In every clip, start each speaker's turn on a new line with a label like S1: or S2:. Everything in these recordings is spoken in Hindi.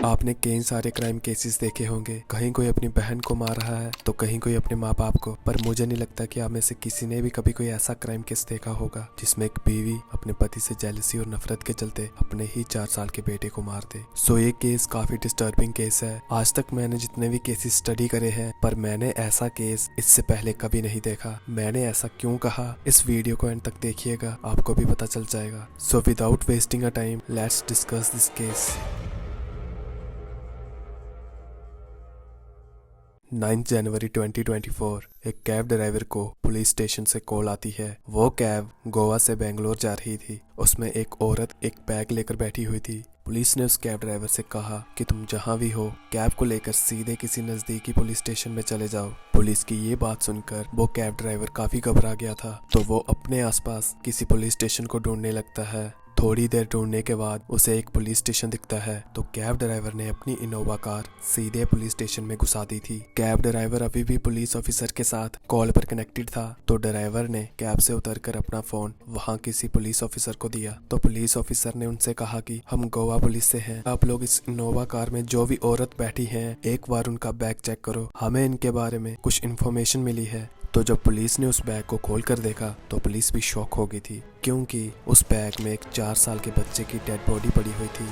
S1: आपने कई सारे क्राइम केसेस देखे होंगे। कहीं कोई अपनी बहन को मार रहा है तो कहीं कोई अपने माँ बाप को। पर मुझे नहीं लगता कि आप में से किसी ने भी कभी कोई ऐसा क्राइम केस देखा होगा जिसमें एक बीवी अपने पति से जेलसी और नफरत के चलते अपने ही 4 साल के बेटे को मार दे। सो ये केस काफी डिस्टर्बिंग केस है। आज तक मैंने जितने भी केसेस स्टडी करे हैं पर मैंने ऐसा केस इससे पहले कभी नहीं देखा। मैंने ऐसा क्यों कहा, इस वीडियो को एंड तक देखिएगा, आपको भी पता चल जाएगा। So without wasting a time let's discuss this case. 9 जनवरी 2024 एक कैब ड्राइवर को पुलिस स्टेशन से कॉल आती है। वो कैब गोवा से बेंगलोर जा रही थी। उसमें एक औरत एक बैग लेकर बैठी हुई थी। पुलिस ने उस कैब ड्राइवर से कहा कि तुम जहां भी हो कैब को लेकर सीधे किसी नजदीकी पुलिस स्टेशन में चले जाओ। पुलिस की ये बात सुनकर वो कैब ड्राइवर काफी घबरा गया था, तो वो अपने आसपास किसी पुलिस स्टेशन को ढूंढने लगता है। थोड़ी देर ढूंढने के बाद उसे एक पुलिस स्टेशन दिखता है, तो कैब ड्राइवर ने अपनी इनोवा कार सीधे पुलिस स्टेशन में घुसा दी थी। कैब ड्राइवर अभी भी पुलिस ऑफिसर के साथ कॉल पर कनेक्टेड था, तो ड्राइवर ने कैब से उतरकर अपना फोन वहां किसी पुलिस ऑफिसर को दिया। तो पुलिस ऑफिसर ने उनसे कहा कि हम गोवा पुलिस से हैं, आप लोग इस इनोवा कार में जो भी औरत बैठी है एक बार उनका बैग चेक करो, हमें इनके बारे में कुछ इन्फॉर्मेशन मिली है। तो जब पुलिस ने उस बैग को खोल कर देखा तो पुलिस भी शॉक हो गई थी, क्योंकि उस बैग में एक 4 साल के बच्चे की डेड बॉडी पड़ी हुई थी।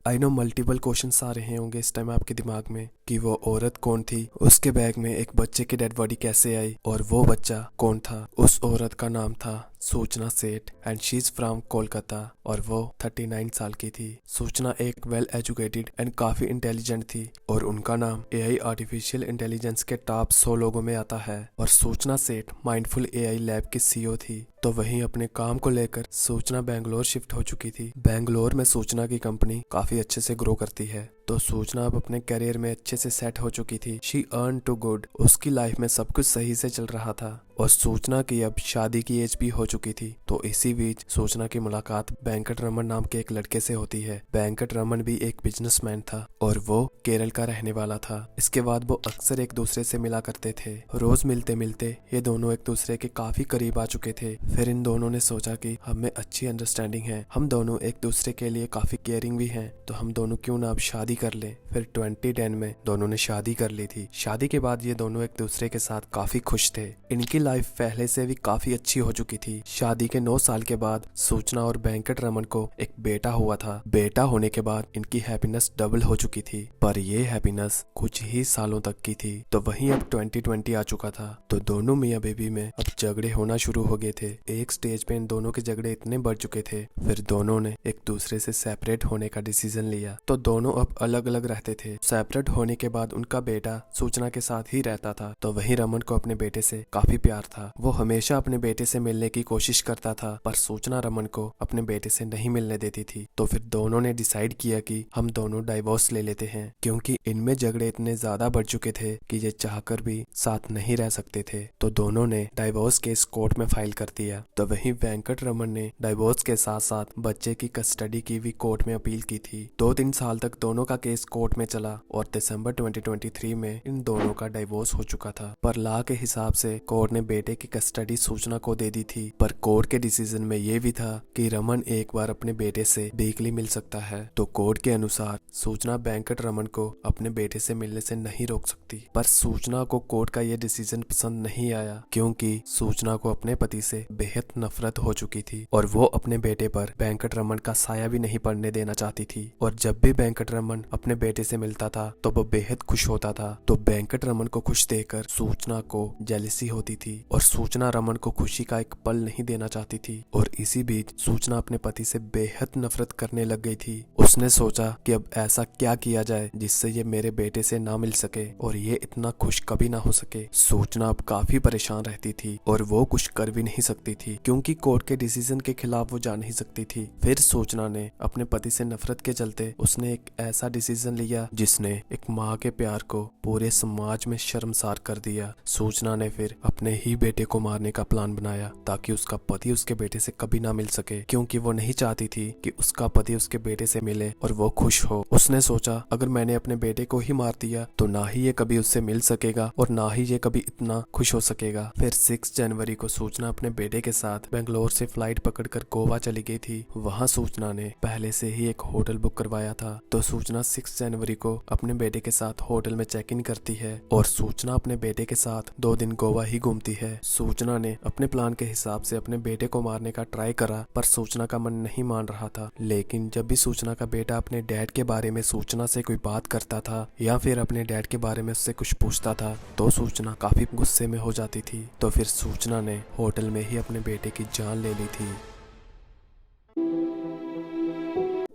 S1: आई नो मल्टीपल क्वेश्चंस आ रहे होंगे इस टाइम आपके दिमाग में कि वो औरत कौन थी, उसके बैग में एक बच्चे की डेड बॉडी कैसे आई और वो बच्चा कौन था। उस औरत का नाम था सूचना सेठ and she is from Kolkata और वो 39 साल की थी। सूचना एक वेल एजुकेटेड एंड काफी इंटेलिजेंट थी और उनका नाम एआई आर्टिफिशियल इंटेलिजेंस के टॉप 100 लोगों में आता है। और सूचना सेठ माइंडफुल एआई लैब की सीईओ थी। तो वहीं अपने काम को लेकर सूचना बेंगलोर शिफ्ट हो चुकी थी। बेंगलोर में सूचना की कंपनी काफी अच्छे से ग्रो करती है, तो सूचना अब अपने करियर में अच्छे से सेट हो चुकी थी। शी अर्न टू गुड, उसकी लाइफ में सब कुछ सही से चल रहा था और सूचना की अब शादी की एज भी हो चुकी थी। तो इसी बीच सूचना की मुलाकात वेंकट रमन नाम के एक लड़के से होती है। वेंकट रमन भी एक बिजनेसमैन था और वो केरल का रहने वाला था। इसके बाद वो अक्सर एक दूसरे से मिला करते थे। रोज मिलते मिलते ये दोनों एक दूसरे के काफी करीब आ चुके थे। फिर इन दोनों ने सोचा कि हमें अच्छी अंडरस्टैंडिंग है, हम दोनों एक दूसरे के लिए काफी केयरिंग भी हैं, तो हम दोनों क्यों ना अब शादी कर ले। फिर 2010 में दोनों ने शादी कर ली थी। शादी के बाद ये दोनों एक दूसरे के साथ काफी खुश थे। इनकी लाइफ पहले से भी काफी अच्छी हो चुकी थी। शादी के 9 साल के बाद सूचना और वेंकट रमन को एक बेटा हुआ था। बेटा होने के बाद इनकी हैप्पीनेस डबल हो चुकी थी, पर ये हैप्पीनेस कुछ ही सालों तक की थी। तो वहीं अब 2020 आ चुका था, तो दोनों मियाँ बेबी में अब झगड़े होना शुरू हो गए थे। एक स्टेज पे इन दोनों के झगड़े इतने बढ़ चुके थे, फिर दोनों ने एक दूसरे से सेपरेट होने का डिसीजन लिया। तो दोनों अब अलग अलग रहते थे। सेपरेट होने के बाद उनका बेटा सूचना के साथ ही रहता था। तो वहीं रमन को अपने बेटे से काफी प्यार था। वो हमेशा अपने बेटे से मिलने की कोशिश करता था, पर सूचना रमन को अपने बेटे से नहीं मिलने देती थी। तो फिर दोनों ने डिसाइड किया कि हम दोनों डाइवोर्स ले लेते हैं, क्योंकि इनमें झगड़े इतने ज्यादा बढ़ चुके थे कि ये चाहकर भी साथ नहीं रह सकते थे। तो दोनों ने डाइवोर्स केस कोर्ट में फाइल कर दिया। तो वहीं वेंकट रमन ने डाइवोर्स के साथ साथ बच्चे की कस्टडी की भी कोर्ट में अपील की थी। 2-3 साल तक दोनों का केस कोर्ट में चला और दिसंबर 2023 में इन दोनों का डाइवोर्स हो चुका था। पर लॉ के हिसाब से कोर्ट ने बेटे की कस्टडी सूचना को दे दी थी, पर कोर्ट के डिसीजन में ये भी था कि रमन एक बार अपने बेटे से वीकली मिल सकता है। तो कोर्ट के अनुसार सूचना वेंकट रमन को अपने बेटे से मिलने से नहीं रोक सकती। पर सूचना को कोर्ट का ये डिसीजन पसंद नहीं आया, क्योंकि सूचना को अपने पति से बेहद नफरत हो चुकी थी और वो अपने बेटे पर वेंकट रमन का साया भी नहीं पड़ने देना चाहती थी। और जब भी वेंकट रमन अपने बेटे से मिलता था तो वो बेहद खुश होता था। तो वेंकट रमन को खुश देखकर सूचना को जेलसी होती थी और सूचना रमन को खुशी का एक पल नहीं देना चाहती थी। और इसी बीच सूचना अपने पति से बेहद नफरत करने लग गई थी। उसने सोचा कि अब ऐसा क्या किया जाए जिससे ये मेरे बेटे से ना मिल सके और ये इतना खुश कभी ना हो सके। सूचना अब काफी परेशान रहती थी और वो कुछ कर भी नहीं सकती थी, क्योंकि कोर्ट के डिसीजन के खिलाफ वो जा नहीं सकती थी। फिर सूचना ने अपने पति से नफरत के चलते उसने एक ऐसा डिसीजन लिया जिसने एक माँ के प्यार को पूरे समाज में शर्मसार कर दिया। सूचना ने फिर अपने ही बेटे को मारने का प्लान बनाया ताकि उसका पति उसके बेटे से कभी ना मिल सके, क्योंकि वो नहीं चाहती थी कि उसका पति उसके बेटे से मिले और वो खुश हो। उसने सोचा अगर मैंने अपने बेटे को ही मार दिया तो ना ही ये कभी उससे मिल सकेगा और ना ही ये कभी इतना खुश हो सकेगा। फिर 6 जनवरी को सूचना अपने बेटे के साथ बेंगलोर से फ्लाइट पकड़कर गोवा चली गई थी। वहाँ सूचना ने पहले से ही एक होटल बुक करवाया था। तो सूचना 6 जनवरी को अपने बेटे के साथ होटल में चेक इन करती है और सूचना अपने बेटे के साथ 2 दिन गोवा ही घूमती है। सूचना ने अपने प्लान के हिसाब से अपने बेटे को मारने का ट्राई करा पर सूचना का मन नहीं मान रहा था। लेकिन जब भी सूचना का बेटा अपने डैड के बारे में सूचना से कोई बात करता था या फिर अपने डैड के बारे में उससे कुछ पूछता था तो सूचना काफी गुस्से में हो जाती थी। तो फिर सूचना ने होटल में ही अपने बेटे की जान ले ली थी।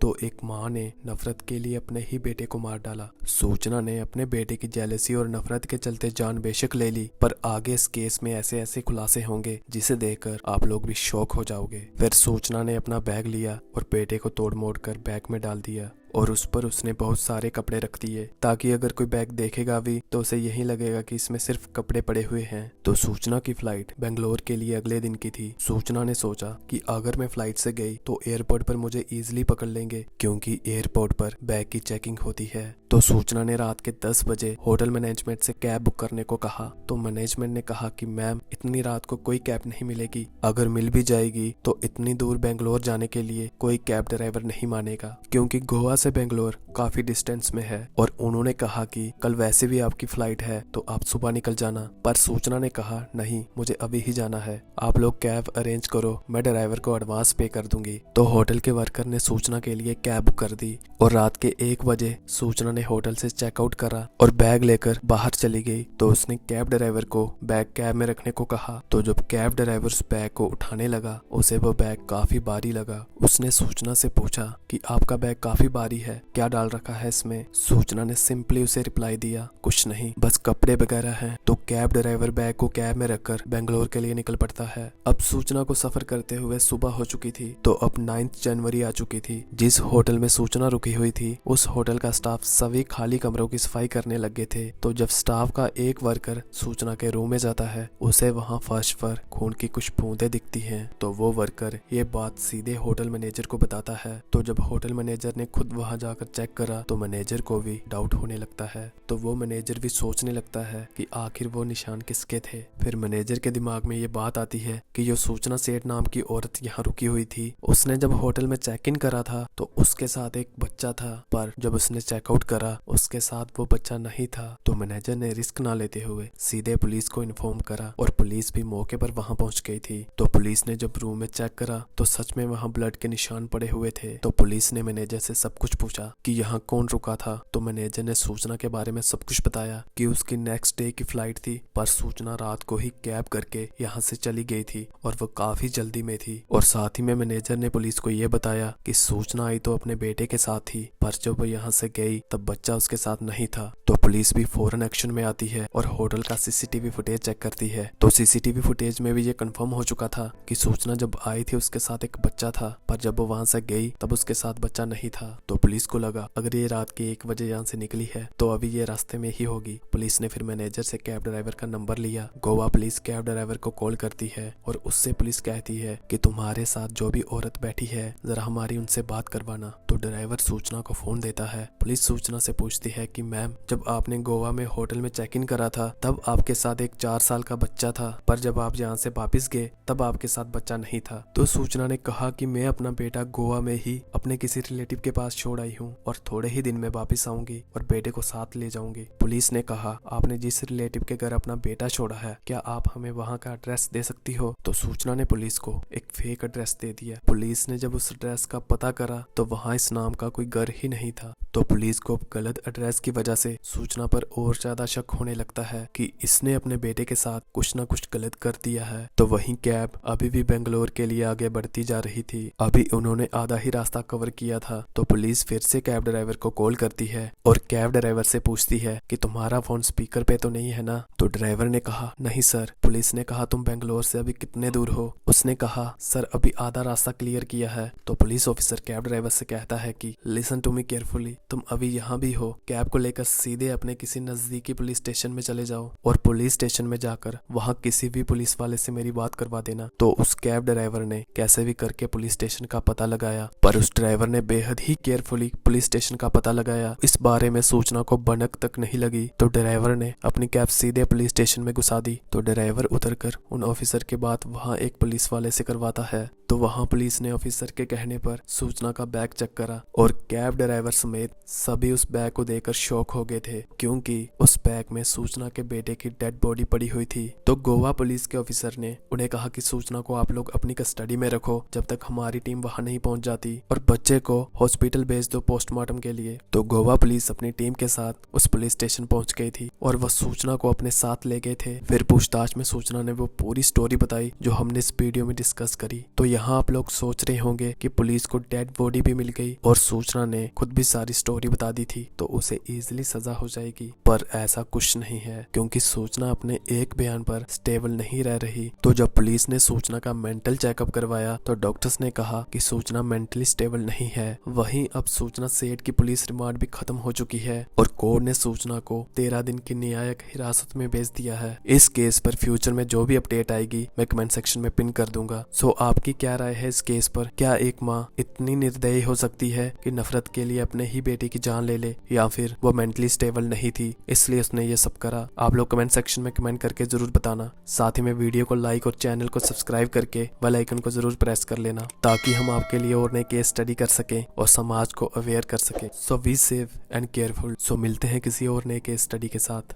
S1: तो एक माँ ने नफरत के लिए अपने ही बेटे को मार डाला। सूचना ने अपने बेटे की जेलसी और नफरत के चलते जान बेशक ले ली, पर आगे इस केस में ऐसे ऐसे खुलासे होंगे जिसे देखकर आप लोग भी शॉक हो जाओगे। फिर सूचना ने अपना बैग लिया और बेटे को तोड़ मोड़ कर बैग में डाल दिया और उस पर उसने बहुत सारे कपड़े रख दिए ताकि अगर कोई बैग देखेगा भी तो उसे यही लगेगा कि इसमें सिर्फ कपड़े पड़े हुए हैं। तो सूचना की फ्लाइट बेंगलोर के लिए अगले दिन की थी। सूचना ने सोचा कि अगर मैं फ्लाइट से गई तो एयरपोर्ट पर मुझे इजीली पकड़ लेंगे, क्योंकि एयरपोर्ट पर बैग की चेकिंग होती है। तो सूचना ने रात के 10 बजे होटल मैनेजमेंट से कैब बुक करने को कहा। तो मैनेजमेंट ने कहा कि मैम इतनी रात को कोई कैब नहीं मिलेगी, अगर मिल भी जाएगी तो इतनी दूर बेंगलोर जाने के लिए कोई कैब ड्राइवर नहीं मानेगा, क्योंकि गोवा से बेंगलोर काफी डिस्टेंस में है। और उन्होंने कहा कि कल वैसे भी आपकी फ्लाइट है तो आप सुबह निकल जाना। पर सूचना ने कहा नहीं, मुझे अभी ही जाना है, आप लोग कैब अरेंज करो, मैं ड्राइवर को एडवांस पे कर दूंगी। तो होटल के वर्कर ने सूचना के लिए कैब बुक कर दी और रात के 1 बजे सूचना ने होटल से चेकआउट करा और बैग लेकर बाहर चली गई। तो उसने कैब ड्राइवर को बैग कैब में रखने को कहा। तो जब कैब ड्राइवर उस बैग को उठाने लगा उसे वो बैग काफी भारी लगा। उसने सूचना से पूछा कि आपका बैग काफी भारी है, क्या डाल रखा है इसमें? सूचना ने सिंपली उसे रिप्लाई दिया, कुछ नहीं, बस कपड़े वगैरह हैं। तो कैब ड्राइवर बैग को कैब में रखकर बेंगलोर के लिए निकल पड़ता है। अब सूचना को सफर करते हुए सुबह हो चुकी थी। तो अब 9 जनवरी आ चुकी थी। जिस होटल में सूचना रुकी हुई थी उस होटल का स्टाफ सभी खाली कमरों की सफाई करने लगे थे। तो जब स्टाफ का एक वर्कर सूचना के रूम में जाता है उसे वहाँ फर्श पर खून की कुछ बूंदें दिखती हैं। तो वो वर्कर ये बात सीधे होटल मैनेजर को बताता है। तो जब होटल मैनेजर ने खुद वहाँ जाकर चेक करा तो मैनेजर को भी डाउट होने लगता है। तो वो मैनेजर भी सोचने लगता है कि आखिर वो निशान किसके थे। फिर मैनेजर के दिमाग में ये बात आती है कि जो सूचना सेठ नाम की औरत यहाँ रुकी हुई थी उसने जब होटल में चेक इन करा था तो उसके साथ एक बच्चा था, पर जब उसने चेकआउट करा उसके साथ वो बच्चा नहीं था। तो मैनेजर ने रिस्क ना लेते हुए सीधे पुलिस को इन्फॉर्म करा और पुलिस भी मौके पर वहाँ पहुँच गई थी। तो पुलिस ने जब रूम में चेक करा तो सच में वहाँ ब्लड के निशान पड़े हुए थे। तो पुलिस ने मैनेजर से सब कुछ पूछा कि यहाँ कौन रुका था। तो मैनेजर ने सूचना के बारे में सब कुछ बताया कि उसकी नेक्स्ट डे की फ्लाइट थी, पर सूचना रात को ही कैब करके यहाँ से चली गई थी और वो काफी जल्दी में थी। और साथ ही में मैनेजर ने पुलिस को ये बताया कि सूचना आई तो अपने बेटे के साथ थी, पर जब वो यहाँ से गई तब बच्चा उसके साथ नहीं था। तो पुलिस भी फौरन एक्शन में आती है और होटल का सीसीटीवी फुटेज चेक करती है। तो सीसीटीवी फुटेज में भी ये कंफर्म हो चुका था कि सूचना जब आई थी उसके साथ एक बच्चा था, पर जब वो वहां से गई तब उसके साथ बच्चा नहीं था। तो पुलिस को लगा अगर ये रात के 1 बजे यहाँ से निकली है तो अभी ये रास्ते में ही होगी। पुलिस ने फिर मैनेजर से कैब ड्राइवर का नंबर लिया। गोवा पुलिस कैब ड्राइवर को कॉल करती है और उससे पुलिस कहती है कि तुम्हारे साथ जो भी औरत बैठी है जरा हमारी उनसे बात करवाना। तो ड्राइवर सूचना को फोन देता है। पुलिस सूचना से पूछती है कि मैम जब आपने गोवा में होटल में चेक इन करा था तब आपके साथ एक 4 साल का बच्चा था, पर जब आप यहाँ से वापिस गए तब आपके साथ बच्चा नहीं था। तो सूचना ने कहा कि मैं अपना बेटा गोवा में ही अपने किसी रिलेटिव के पास छोड़ आई हूँ और थोड़े ही दिन में वापिस आऊंगी और बेटे को साथ ले जाऊंगी। पुलिस ने कहा आपने जिस रिलेटिव के घर अपना बेटा छोड़ा है क्या आप हमें वहाँ का एड्रेस दे सकती हो? तो सूचना ने पुलिस को एक फेक एड्रेस दे दिया। पुलिस ने जब उस एड्रेस का पता करा तो वहाँ इस नाम का कोई घर ही नहीं था। तो पुलिस को गलत एड्रेस की वजह से सूचना पर और ज्यादा शक होने लगता है कि इसने अपने बेटे के साथ कुछ न कुछ गलत कर दिया है। तो वहीं कैब अभी भी बेंगलोर के लिए आगे बढ़ती जा रही थी। अभी उन्होंने आधा ही रास्ता कवर किया था। तो पुलिस फिर से कैब ड्राइवर को कॉल करती है और कैब ड्राइवर से पूछती है कि तुम्हारा फोन स्पीकर पे तो नहीं है ना। तो ड्राइवर ने कहा नहीं सर। पुलिस ने कहा तुम बेंगलोर से अभी कितने दूर हो? उसने कहा सर अभी आधा रास्ता क्लियर किया है। तो पुलिस ऑफिसर कैब ड्राइवर से कहता है कि लिसन टू मी केयरफुली, तुम अभी यहाँ भी हो, कैब को लेकर सीधे अपने किसी नजदीकी पुलिस स्टेशन में चले जाओ और पुलिस स्टेशन में जाकर वहाँ किसी भी पुलिस वाले से मेरी बात करवा देना। तो उस कैब ड्राइवर ने कैसे भी करके पुलिस स्टेशन का पता लगाया, पर उस ड्राइवर ने बेहद ही केयरफुली पुलिस स्टेशन का पता लगाया। इस बारे में सूचना को भनक तक नहीं लगी। तो ड्राइवर ने अपनी कैब सीधे पुलिस स्टेशन में घुसा दी। तो ड्राइवर उतरकर उन ऑफिसर के बात वहाँ एक पुलिस वाले से करवाता है। तो वहाँ पुलिस ने ऑफिसर के कहने पर सूचना का बैग चेक करा और कैब ड्राइवर समेत सभी उस बैग को देखकर शॉक हो गए थे, क्योंकि उस बैग में सूचना के बेटे की डेड बॉडी पड़ी हुई थी। तो गोवा पुलिस के ऑफिसर ने उन्हें कहा कि सूचना को आप लोग अपनी कस्टडी में रखो जब तक हमारी टीम वहाँ नहीं पहुँच जाती, और बच्चे को हॉस्पिटल भेज दो पोस्टमार्टम के लिए। तो गोवा पुलिस अपनी टीम के साथ उस पुलिस स्टेशन पहुंच गई थी और वह सूचना को अपने साथ ले गए थे। फिर पूछताछ में सूचना ने वो पूरी स्टोरी बताई जो हमने इस वीडियो में डिस्कस करी। तो यहाँ आप लोग सोच रहे होंगे कि पुलिस को डेड बॉडी भी मिल गई और सूचना ने खुद भी सारी स्टोरी बता दी थी तो उसे इजीली सजा हो जाएगी, पर ऐसा कुछ नहीं है, क्योंकि सूचना अपने एक बयान पर स्टेबल नहीं रह रही। तो जब पुलिस ने सूचना का मेंटल चेकअप करवाया तो डॉक्टर्स ने कहा कि सूचना मेंटली स्टेबल नहीं है। वहीं अब सूचना सेठ की पुलिस रिमांड भी खत्म हो चुकी है और कोर्ट ने सूचना को 13 दिन की न्यायिक हिरासत में भेज दिया है। इस केस पर फ्यूचर में जो भी अपडेट आएगी मैं कमेंट सेक्शन में पिन कर दूंगा। सो आपकी क्या राय है इस केस पर? क्या एक माँ इतनी निर्दयी हो सकती है कि नफरत के लिए अपने ही बेटे की जान ले ले, या फिर वो मेंटली स्टेबल नहीं थी इसलिए उसने ये सब करा? आप लोग कमेंट सेक्शन में कमेंट करके जरूर बताना। साथ ही में वीडियो को लाइक और चैनल को सब्सक्राइब करके बेल आइकन को जरूर प्रेस कर लेना ताकि हम आपके लिए और नए केस स्टडी कर सकें और समाज को अवेयर कर सकें। सो बी सेफ एंड केयरफुल। सो मिलते हैं किसी और नए केस स्टडी के साथ।